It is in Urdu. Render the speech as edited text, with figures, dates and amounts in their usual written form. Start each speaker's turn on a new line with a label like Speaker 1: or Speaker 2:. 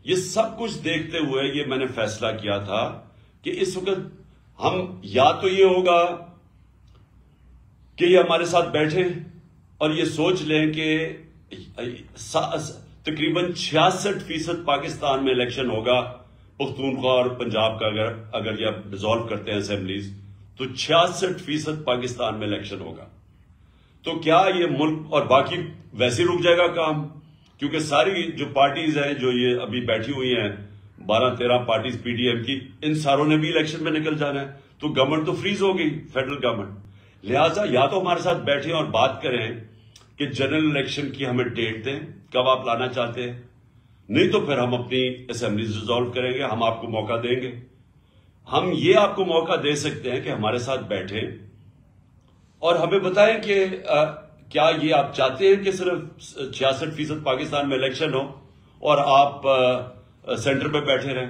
Speaker 1: یہ سب کچھ دیکھتے ہوئے یہ میں نے فیصلہ کیا تھا کہ اس وقت ہم یا تو یہ ہوگا کہ یہ ہمارے ساتھ بیٹھیں اور یہ سوچ لیں کہ تقریباً 66% پاکستان میں الیکشن ہوگا پختونخوا اور پنجاب کا اگر یہ ڈیزالو کرتے ہیں اسمبلیز تو 66% پاکستان میں الیکشن ہوگا. تو کیا یہ ملک اور باقی ویسے رک جائے گا کام؟ کیونکہ ساری جو پارٹیز ہیں جو یہ ابھی بیٹھی ہوئی ہیں 12-13 پارٹیز پی ڈی ایم کی، ان ساروں نے بھی الیکشن میں نکل جانا ہے. تو گورنمنٹ تو فریز ہو گئی، فیڈرل گورنمنٹ. لہٰذا یا تو ہمارے ساتھ بیٹھیں اور بات کریں کہ جنرل الیکشن کی ہمیں ڈیٹ دیں کب آپ لانا چاہتے ہیں، نہیں تو پھر ہم اپنی اسمبلیز ڈیزالو کریں گے، ہم آپ کو موقع دیں گے. ہم یہ آپ کو موقع دے سکتے ہیں کہ ہمارے ساتھ بیٹھیں اور ہمیں بتائیں کہ کیا یہ آپ چاہتے ہیں کہ صرف 66% پاکستان میں الیکشن ہو اور آپ سینٹر پہ بیٹھے رہیں.